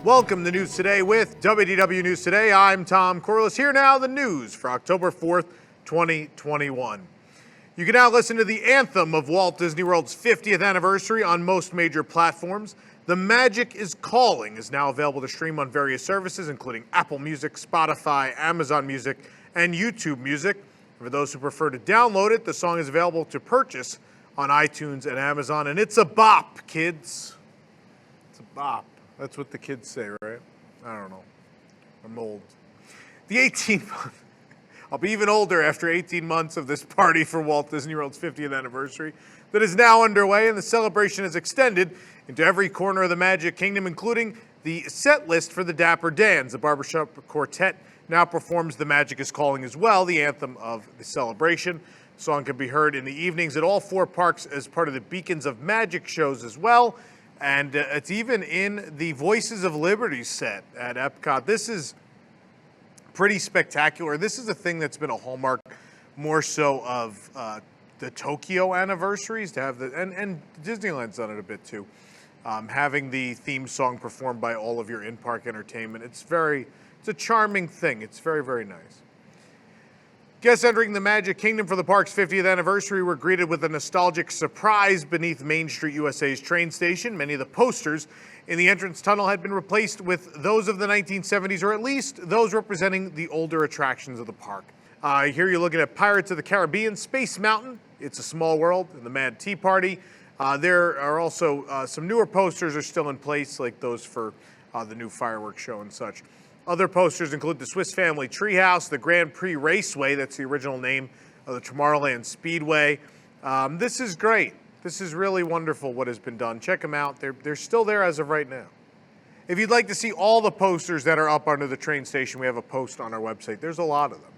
Welcome to News Today with WDW News Today. I'm Tom Corliss. Here now, the news for October 4th, 2021. You can now listen to the anthem of Walt Disney World's 50th anniversary on most major platforms. The Magic is Calling is now available to stream on various services, including Apple Music, Spotify, Amazon Music, and YouTube Music. For those who prefer to download it, the song is available to purchase on iTunes and Amazon, and it's a bop, kids. It's a bop. That's what the kids say, right? I don't know. I'm old. I'll be even older after 18 months of this party for Walt Disney World's 50th anniversary that is now underway, and the celebration is extended into every corner of the Magic Kingdom, including the set list for the Dapper Dans. The Barbershop Quartet now performs The Magic is Calling as well, the anthem of the celebration. The song can be heard in the evenings at all four parks as part of the Beacons of Magic shows as well. And it's even in the Voices of Liberty set at Epcot. This is pretty spectacular. This is a thing that's been a hallmark more so of the Tokyo anniversaries, to have and Disneyland's done it a bit too. Having the theme song performed by all of your in-park entertainment. It's a charming thing. It's very, very nice. Guests entering the Magic Kingdom for the park's 50th anniversary were greeted with a nostalgic surprise beneath Main Street USA's train station. Many of the posters in the entrance tunnel had been replaced with those of the 1970s, or at least those representing the older attractions of the park. Here you're looking at Pirates of the Caribbean, Space Mountain, It's a Small World, and the Mad Tea Party. There are also some newer posters are still in place, like those for the new fireworks show and such. Other posters include the Swiss Family Treehouse, the Grand Prix Raceway, that's the original name of the Tomorrowland Speedway. This is great. This is really wonderful what has been done. Check them out. They're still there as of right now. If you'd like to see all the posters that are up under the train station, we have a post on our website. There's a lot of them.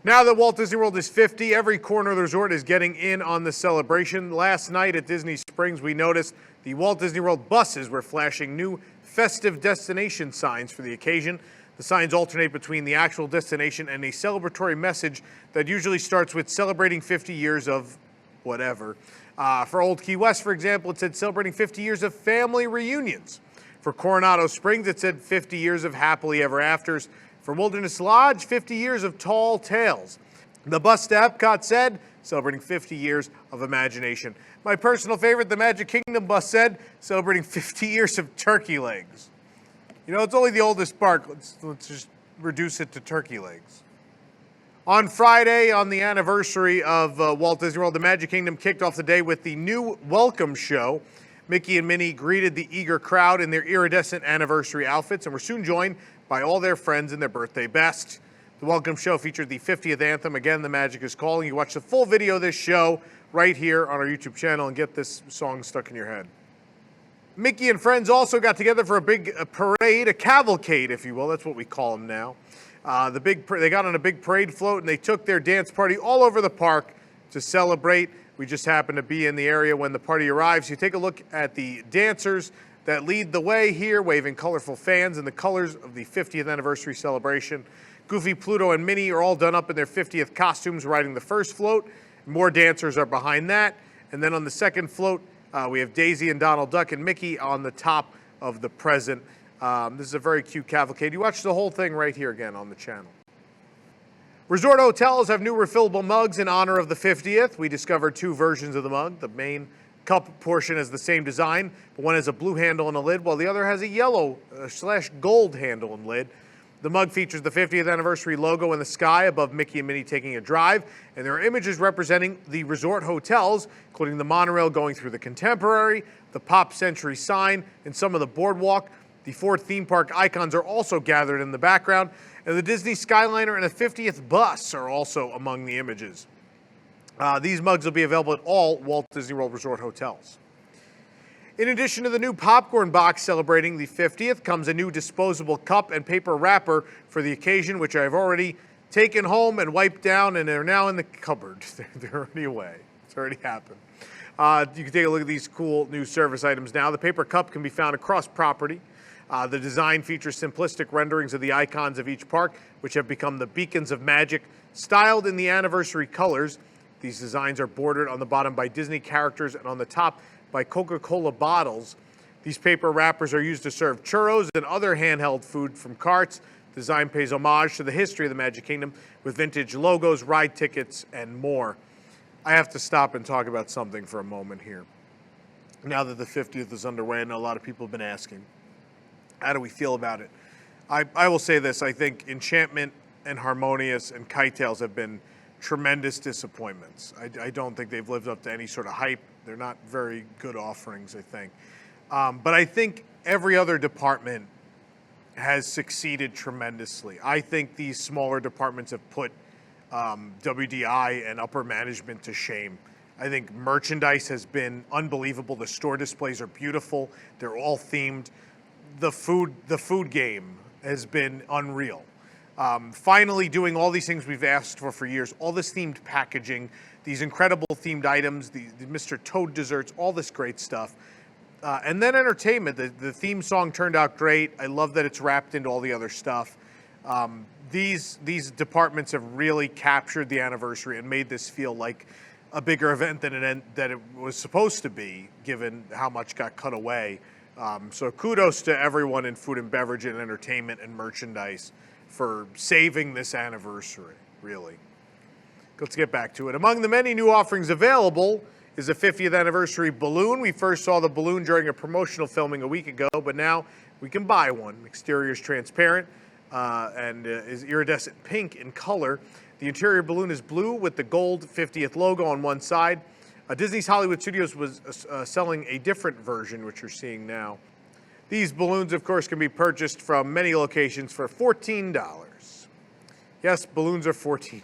Now that Walt Disney World is 50, every corner of the resort is getting in on the celebration. Last night at Disney Springs, we noticed the Walt Disney World buses were flashing new festive destination signs for the occasion. The signs alternate between the actual destination and a celebratory message that usually starts with celebrating 50 years of whatever. For Old Key West, for example, it said celebrating 50 years of family reunions. For Coronado Springs, it said 50 years of happily ever afters. For Wilderness Lodge, 50 years of tall tales. The bus to Epcot said celebrating 50 years of imagination. My personal favorite, the Magic Kingdom bus said, celebrating 50 years of turkey legs. You know, it's only the oldest park. Let's just reduce it to turkey legs. On Friday, on the anniversary of Walt Disney World, the Magic Kingdom kicked off the day with the new welcome show. Mickey and Minnie greeted the eager crowd in their iridescent anniversary outfits and were soon joined by all their friends in their birthday best. The welcome show featured the 50th anthem. Again, The Magic is Calling. You watch the full video of this show right here on our YouTube channel and get this song stuck in your head. Mickey and friends also got together for a big parade, a cavalcade, if you will. That's what we call them now. They got on a big parade float and they took their dance party all over the park to celebrate. We just happened to be in the area when the party arrives. You take a look at the dancers that lead the way here, waving colorful fans in the colors of the 50th anniversary celebration. Goofy, Pluto, and Minnie are all done up in their 50th costumes riding the first float. More dancers are behind that. And then on the second float, we have Daisy and Donald Duck and Mickey on the top of the present. This is a very cute cavalcade. You watch the whole thing right here again on the channel. Resort hotels have new refillable mugs in honor of the 50th. We discovered two versions of the mug. The main cup portion has the same design, but one has a blue handle and a lid, while the other has a yellow / gold handle and lid. The mug features the 50th anniversary logo in the sky above Mickey and Minnie taking a drive, and there are images representing the resort hotels, including the monorail going through the Contemporary, the Pop Century sign, and some of the boardwalk. The four theme park icons are also gathered in the background, and the Disney Skyliner and the 50th bus are also among the images. These mugs will be available at all Walt Disney World Resort hotels. In addition to the new popcorn box celebrating the 50th comes a new disposable cup and paper wrapper for the occasion, which I've already taken home and wiped down, and they're now in the cupboard. They're already away. It's already happened. You can take a look at these cool new service items now. The paper cup can be found across property. The design features simplistic renderings of the icons of each park, which have become the beacons of magic, styled in the anniversary colors. These designs are bordered on the bottom by Disney characters and on the top by Coca-Cola bottles. These paper wrappers are used to serve churros and other handheld food from carts. The design pays homage to the history of the Magic Kingdom with vintage logos, ride tickets, and more. I have to stop and talk about something for a moment here. Now that the 50th is underway, I know a lot of people have been asking, how do we feel about it? I will say this, I think Enchantment and Harmonious and KiteTails have been tremendous disappointments. I don't think they've lived up to any sort of hype. They're not very good offerings, I think. But I think every other department has succeeded tremendously. I think these smaller departments have put WDI and upper management to shame. I think merchandise has been unbelievable. The store displays are beautiful. They're all themed. The food game has been unreal. Finally doing all these things we've asked for years, all this themed packaging, these incredible themed items, the Mr. Toad desserts, all this great stuff. And then entertainment. The theme song turned out great. I love that it's wrapped into all the other stuff. These departments have really captured the anniversary and made this feel like a bigger event than it was supposed to be, given how much got cut away. So kudos to everyone in food and beverage and entertainment and merchandise for saving this anniversary, really. Let's get back to it. Among the many new offerings available is the 50th anniversary balloon. We first saw the balloon during a promotional filming a week ago, but now we can buy one. Exterior is transparent and is iridescent pink in color. The interior balloon is blue with the gold 50th logo on one side. Disney's Hollywood Studios was selling a different version, which you're seeing now. These balloons, of course, can be purchased from many locations for $14. Yes, balloons are $14.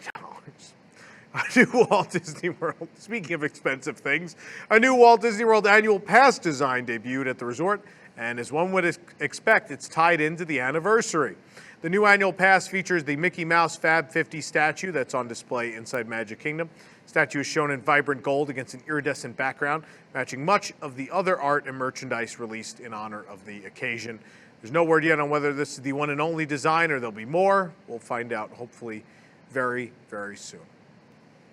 A new Walt Disney World, speaking of expensive things, a new Walt Disney World annual pass design debuted at the resort, and as one would expect, it's tied into the anniversary. The new annual pass features the Mickey Mouse Fab 50 statue that's on display inside Magic Kingdom. The statue is shown in vibrant gold against an iridescent background, matching much of the other art and merchandise released in honor of the occasion. There's no word yet on whether this is the one and only design or there'll be more. We'll find out hopefully very, very soon.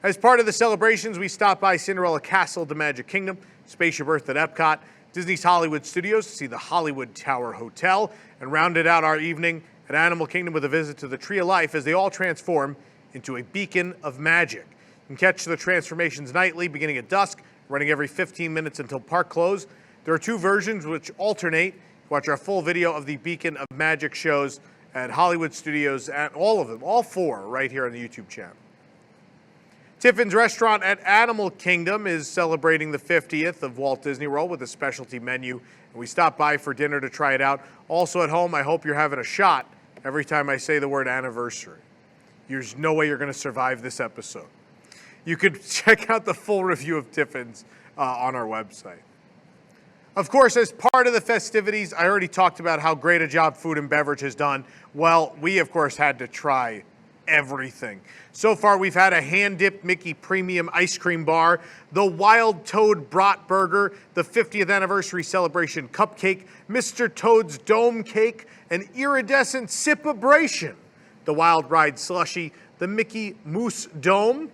As part of the celebrations, we stopped by Cinderella Castle at the Magic Kingdom, Spaceship Earth at Epcot, Disney's Hollywood Studios to see the Hollywood Tower Hotel, and rounded out our evening at Animal Kingdom with a visit to the Tree of Life as they all transform into a beacon of magic. You can catch the transformations nightly, beginning at dusk, running every 15 minutes until park close. There are two versions which alternate. Watch our full video of the Beacon of Magic shows at Hollywood Studios, and all of them, all four, right here on the YouTube channel. Tiffin's Restaurant at Animal Kingdom is celebrating the 50th of Walt Disney World with a specialty menu, and we stopped by for dinner to try it out. Also at home, I hope you're having a shot every time I say the word anniversary. There's no way you're going to survive this episode. You could check out the full review of Tiffin's on our website. Of course, as part of the festivities, I already talked about how great a job food and beverage has done. Well, we, of course, had to try everything. So far, we've had a hand-dipped Mickey Premium Ice Cream Bar, the Wild Toad Brat Burger, the 50th Anniversary Celebration Cupcake, Mr. Toad's Dome Cake, an iridescent Sip-abration, the Wild Ride Slushie, the Mickey Moose Dome,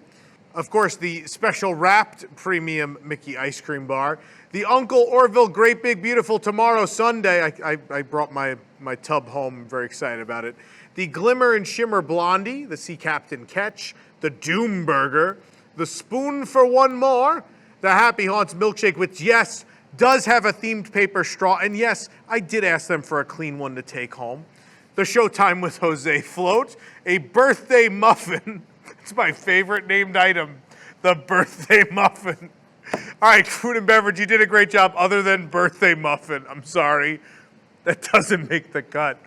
of course, the special wrapped Premium Mickey Ice Cream Bar, the Uncle Orville Great Big Beautiful Tomorrow Sundae. I brought my tub home. I'm very excited about it. The Glimmer and Shimmer Blondie, the Sea Captain Ketch, the Doom Burger, the Spoon for One More, the Happy Haunts Milkshake, which, yes, does have a themed paper straw. And yes, I did ask them for a clean one to take home. The Showtime with Jose Float, a birthday muffin. It's my favorite named item, the birthday muffin. All right, food and beverage, you did a great job other than birthday muffin. I'm sorry. That doesn't make the cut.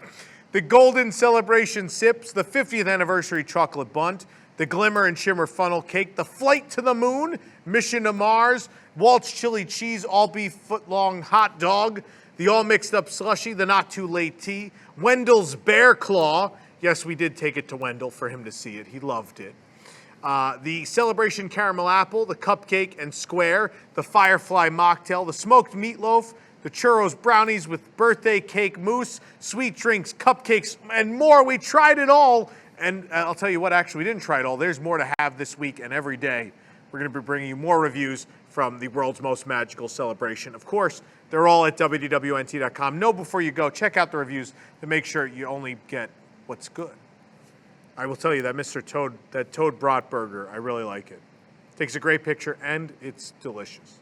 The Golden Celebration Sips, the 50th Anniversary Chocolate Bundt, the Glimmer and Shimmer Funnel Cake, the Flight to the Moon, Mission to Mars, Walt's Chili Cheese All-Beef Footlong Hot Dog, the All Mixed Up Slushie, the Not Too Late Tea, Wendell's Bear Claw. Yes, we did take it to Wendell for him to see it. He loved it. The Celebration Caramel Apple, the Cupcake and Square, the Firefly Mocktail, the Smoked Meatloaf, the Churros Brownies with Birthday Cake Mousse, sweet drinks, cupcakes, and more. We tried it all. And I'll tell you what, actually, we didn't try it all. There's more to have this week and every day. We're going to be bringing you more reviews from the world's most magical celebration. Of course, They're all at WDWNT.com. Know before you go, check out the reviews to make sure you only get what's good. I will tell you that Mr. Toad, that Toad Brat Burger, I really like it. Takes a great picture, and it's delicious.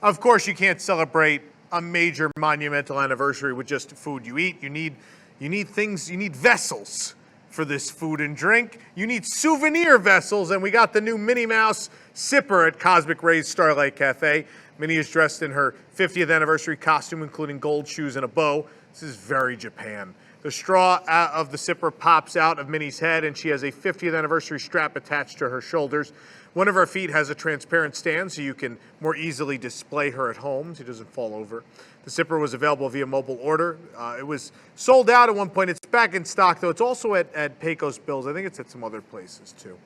Of course, you can't celebrate a major monumental anniversary with just food you eat. You need things, you need vessels for this food and drink. You need souvenir vessels, and we got the new Minnie Mouse sipper at Cosmic Ray's Starlight Cafe. Minnie is dressed in her 50th anniversary costume, including gold shoes and a bow. This is very Japan. The straw of the sipper pops out of Minnie's head, and she has a 50th anniversary strap attached to her shoulders. One of her feet has a transparent stand, so you can more easily display her at home. She doesn't fall over. The sipper was available via mobile order. It was sold out at one point. It's back in stock, though. It's also at Pecos Bills. I think it's at some other places, too.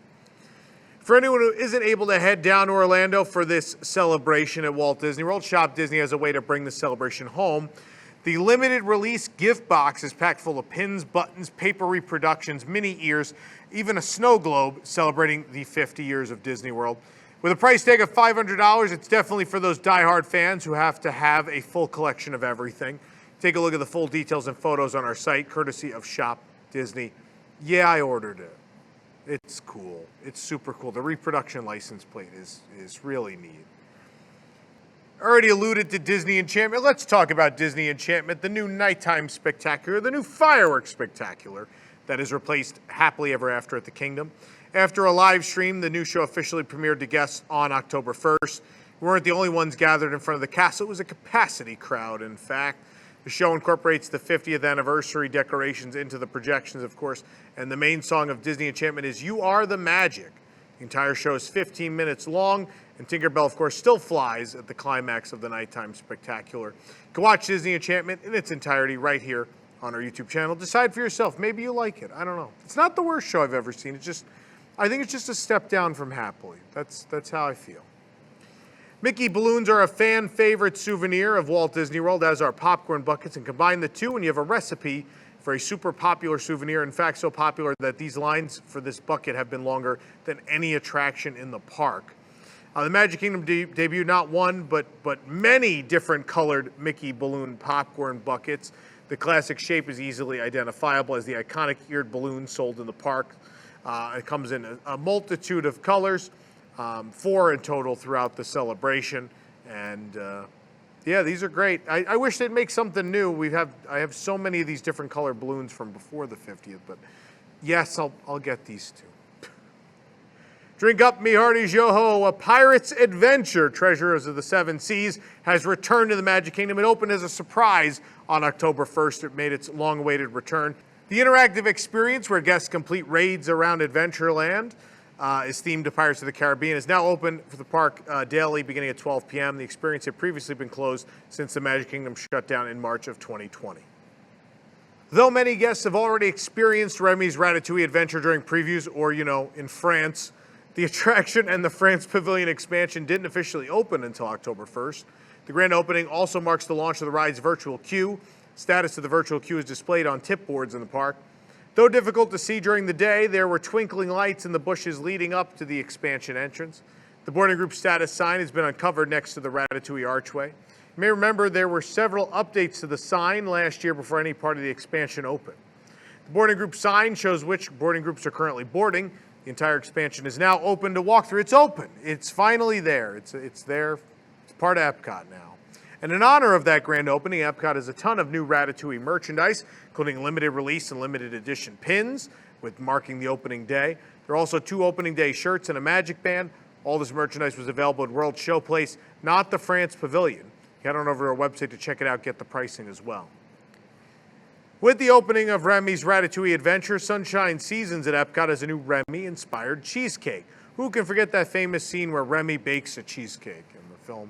For anyone who isn't able to head down to Orlando for this celebration at Walt Disney World, Shop Disney has a way to bring the celebration home. The limited release gift box is packed full of pins, buttons, paper reproductions, mini ears, even a snow globe celebrating the 50 years of Disney World. With a price tag of $500, it's definitely for those diehard fans who have to have a full collection of everything. Take a look at the full details and photos on our site, courtesy of Shop Disney. Yeah, I ordered it. It's cool. It's super cool. The reproduction license plate is really neat. Already alluded to Disney Enchantment. Let's talk about Disney Enchantment, the new nighttime spectacular, the new fireworks spectacular that has replaced Happily Ever After at the Kingdom. After a live stream, the new show officially premiered to guests on October 1st. We weren't the only ones gathered in front of the castle. It was a capacity crowd, in fact. The show incorporates the 50th anniversary decorations into the projections, of course, and the main song of Disney Enchantment is You Are the Magic. The entire show is 15 minutes long, and Tinkerbell, of course, still flies at the climax of the nighttime spectacular. You can watch Disney Enchantment in its entirety right here on our YouTube channel. Decide for yourself. Maybe you like it. I don't know. It's not the worst show I've ever seen. I think it's just a step down from Happily. That's how I feel. Mickey balloons are a fan favorite souvenir of Walt Disney World, as are popcorn buckets, and combine the two and you have a recipe for a super popular souvenir. In fact, so popular that these lines for this bucket have been longer than any attraction in the park. The Magic Kingdom debuted not one, but many different colored Mickey balloon popcorn buckets. The classic shape is easily identifiable as the iconic eared balloon sold in the park. It comes in a multitude of colors, 4 in total throughout the celebration. And yeah, these are great. I wish they'd make something new. I have so many of these different color balloons from before the 50th, but yes, I'll get these too. Drink up, me hearties, yo-ho. A Pirate's Adventure, Treasures of the Seven Seas, has returned to the Magic Kingdom. It opened as a surprise on October 1st. It made its long-awaited return. The interactive experience, where guests complete raids around Adventureland, is themed to Pirates of the Caribbean, is now open for the park daily beginning at 12 p.m. The experience had previously been closed since the Magic Kingdom shut down in March of 2020. Though many guests have already experienced Remy's Ratatouille adventure during previews or, in France, the attraction and the France Pavilion expansion didn't officially open until October 1st. The grand opening also marks the launch of the ride's virtual queue. Status of the virtual queue is displayed on tip boards in the park. Though difficult to see during the day, there were twinkling lights in the bushes leading up to the expansion entrance. The boarding group status sign has been uncovered next to the Ratatouille archway. You may remember there were several updates to the sign last year before any part of the expansion opened. The boarding group sign shows which boarding groups are currently boarding. The entire expansion is now open to walk through. It's open. It's finally there. It's there. It's part of Epcot now. And in honor of that grand opening, Epcot has a ton of new Ratatouille merchandise, including limited release and limited edition pins with marking the opening day. There are also 2 opening day shirts and a magic band. All this merchandise was available at World Showplace, not the France Pavilion. Head on over to our website to check it out, get the pricing as well. With the opening of Remy's Ratatouille Adventure, Sunshine Seasons at Epcot has a new Remy-inspired cheesecake. Who can forget that famous scene where Remy bakes a cheesecake in the film?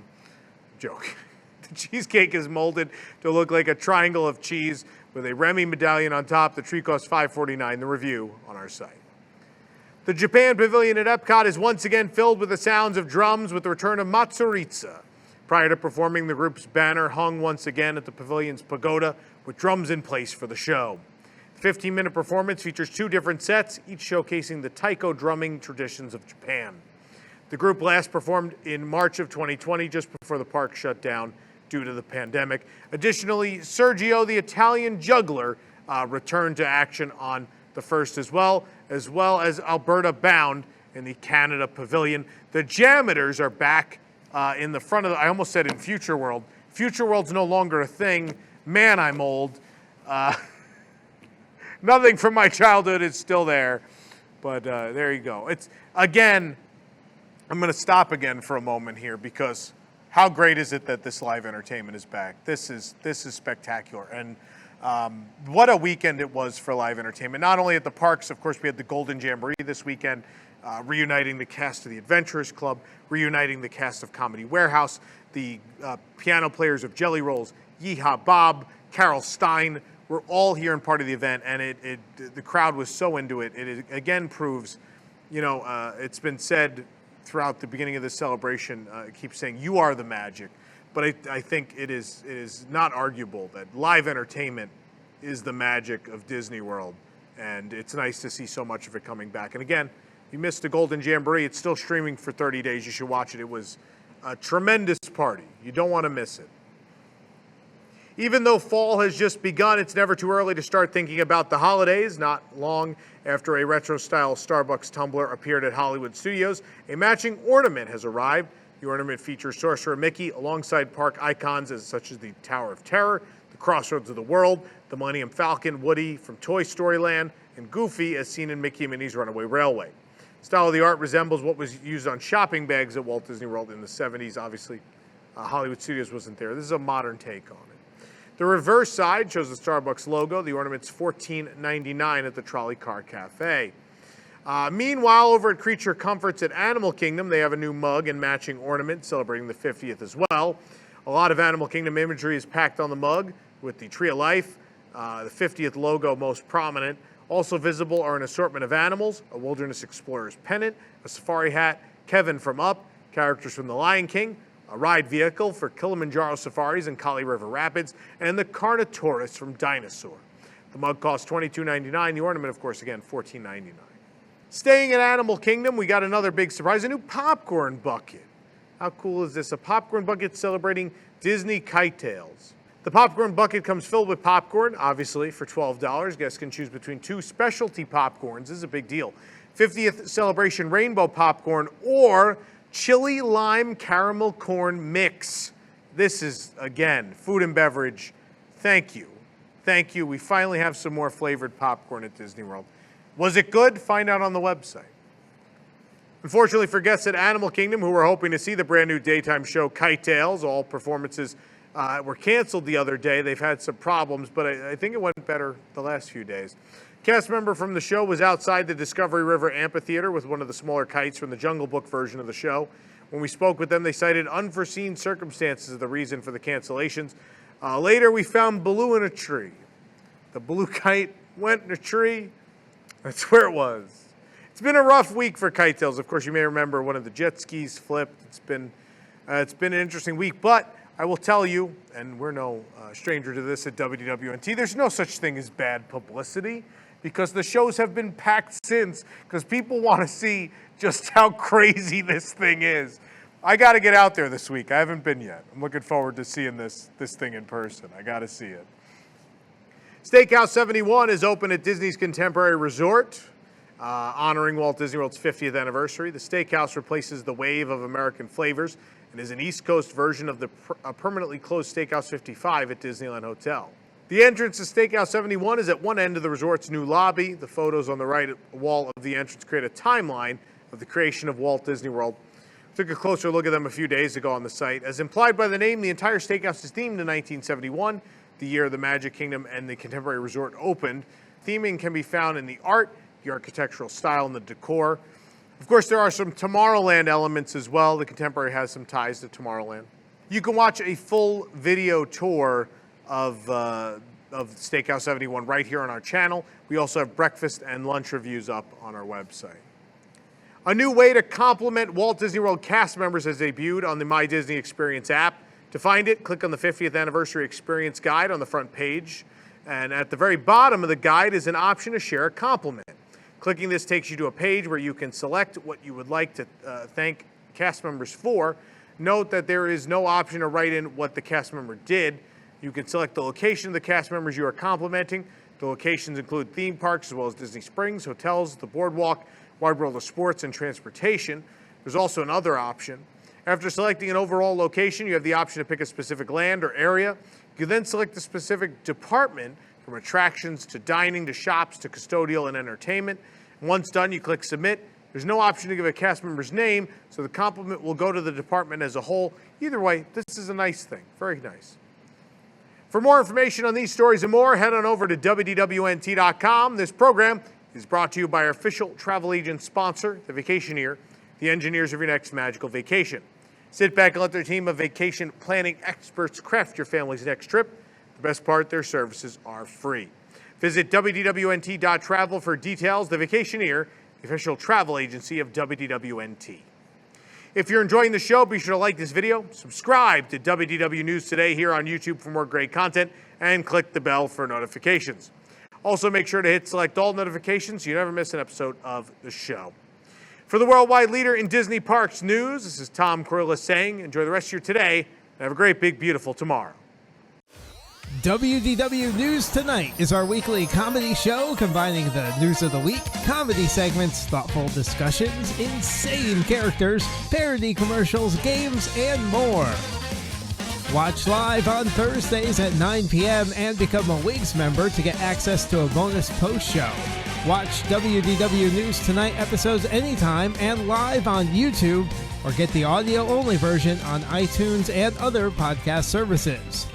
Joke. The cheesecake is molded to look like a triangle of cheese with a Remy medallion on top. The treat costs $5.49. The review on our site. The Japan Pavilion at Epcot is once again filled with the sounds of drums with the return of Matsuritsa. Prior to performing, the group's banner hung once again at the pavilion's pagoda with drums in place for the show. The 15-minute performance features 2 different sets, each showcasing the taiko drumming traditions of Japan. The group last performed in March of 2020, just before the park shut down due to the pandemic. Additionally, Sergio, the Italian juggler, returned to action on the 1st as well as Alberta Bound in the Canada Pavilion. The Jameters are back in the front of the, I almost said in Future World. Future World's no longer a thing. Man, I'm old. Nothing from my childhood is still there, but there you go. It's, again, I'm going to stop again for a moment here because how great is it that this live entertainment is back? This is spectacular. And what a weekend it was for live entertainment. Not only at the parks, of course, we had the Golden Jamboree this weekend, reuniting the cast of the Adventurers Club, reuniting the cast of Comedy Warehouse, the piano players of Jelly Rolls, Yeehaw Bob, Carol Stein were all here and part of the event, and the crowd was so into it. It again proves, it's been said throughout the beginning of this celebration, it keeps saying, you are the magic. But I think it is not arguable that live entertainment is the magic of Disney World, and it's nice to see so much of it coming back. And again, if you missed the Golden Jamboree, it's still streaming for 30 days. You should watch it. It was a tremendous party. You don't want to miss it. Even though fall has just begun, it's never too early to start thinking about the holidays. Not long after a retro-style Starbucks tumbler appeared at Hollywood Studios, a matching ornament has arrived. The ornament features Sorcerer Mickey alongside park icons such as the Tower of Terror, the Crossroads of the World, the Millennium Falcon, Woody from Toy Story Land, and Goofy as seen in Mickey and Minnie's Runaway Railway. Style of the art resembles what was used on shopping bags at Walt Disney World in the 70s. Obviously, Hollywood Studios wasn't there. This is a modern take on it. The reverse side shows the Starbucks logo. The ornament's $14.99 at the Trolley Car Cafe. Meanwhile, over at Creature Comforts at Animal Kingdom, they have a new mug and matching ornament celebrating the 50th as well. A lot of Animal Kingdom imagery is packed on the mug with the Tree of Life, the 50th logo most prominent. Also visible are an assortment of animals, a Wilderness Explorer's pennant, a safari hat, Kevin from Up, characters from The Lion King, a ride vehicle for Kilimanjaro Safaris and Kali River Rapids, and the Carnotaurus from Dinosaur. The mug costs $22.99. The ornament, of course, again, $14.99. Staying at Animal Kingdom, we got another big surprise, a new popcorn bucket. How cool is this? A popcorn bucket celebrating Disney KiteTails. The popcorn bucket comes filled with popcorn, obviously, for $12. Guests can choose between two specialty popcorns. This is a big deal. 50th Celebration Rainbow Popcorn or Chili Lime Caramel Corn Mix. This is, again, food and beverage. Thank you. Thank you. We finally have some more flavored popcorn at Disney World. Was it good? Find out on the website. Unfortunately for guests at Animal Kingdom who were hoping to see the brand new daytime show KiteTails, all performances were canceled the other day. They've had some problems, but I think it went better the last few days. Cast member from the show was outside the Discovery River Amphitheater with one of the smaller kites from the Jungle Book version of the show. When we spoke with them, they cited unforeseen circumstances as the reason for the cancellations. Later, we found Baloo in a tree. The Baloo kite went in a tree. That's where it was. It's been a rough week for KiteTails. Of course, you may remember one of the jet skis flipped. It's been an interesting week, but I will tell you, and we're no stranger to this at WDWNT, there's no such thing as bad publicity because the shows have been packed since because people want to see just how crazy this thing is. I got to get out there this week. I haven't been yet. I'm looking forward to seeing this thing in person. I got to see it. Steakhouse 71 is open at Disney's Contemporary Resort, honoring Walt Disney World's 50th anniversary. The Steakhouse replaces the Wave of American Flavors and is an East Coast version of the permanently closed Steakhouse 55 at Disneyland Hotel. The entrance to Steakhouse 71 is at one end of the resort's new lobby. The photos on the right wall of the entrance create a timeline of the creation of Walt Disney World. Took a closer look at them a few days ago on the site. As implied by the name, the entire Steakhouse is themed to 1971, the year the Magic Kingdom and the Contemporary Resort opened. Theming can be found in the art, the architectural style, and the decor. Of course, there are some Tomorrowland elements as well. The Contemporary has some ties to Tomorrowland. You can watch a full video tour of Steakhouse 71 right here on our channel. We also have breakfast and lunch reviews up on our website. A new way to compliment Walt Disney World cast members has debuted on the My Disney Experience app. To find it, click on the 50th Anniversary Experience Guide on the front page. And at the very bottom of the guide is an option to share a compliment. Clicking this takes you to a page where you can select what you would like to thank cast members for. Note that there is no option to write in what the cast member did. You can select the location of the cast members you are complimenting. The locations include theme parks as well as Disney Springs, hotels, the boardwalk, Wide World of Sports, and transportation. There's also another option. After selecting an overall location, you have the option to pick a specific land or area. You then select a specific department, from attractions to dining to shops to custodial and entertainment. Once done, you click Submit. There's no option to give a cast member's name, so the compliment will go to the department as a whole. Either way, this is a nice thing. Very nice. For more information on these stories and more, head on over to WDWNT.com. This program is brought to you by our official travel agent sponsor, the Vacationeer, the engineers of your next magical vacation. Sit back and let their team of vacation planning experts craft your family's next trip. The best part, their services are free. Visit WDWNT.travel for details. The Vacationeer, the official travel agency of WDWNT. If you're enjoying the show, be sure to like this video, subscribe to WDW News Today here on YouTube for more great content, and click the bell for notifications. Also, make sure to hit select all notifications so you never miss an episode of the show. For the worldwide leader in Disney Parks news, this is Tom Corrillis saying, enjoy the rest of your today, and have a great, big, beautiful tomorrow. WDW News Tonight is our weekly comedy show combining the news of the week, comedy segments, thoughtful discussions, insane characters, parody commercials, games, and more. Watch live on Thursdays at 9 p.m. and become a WIGS member to get access to a bonus post show. Watch WDW News Tonight episodes anytime and live on YouTube, or get the audio-only version on iTunes and other podcast services.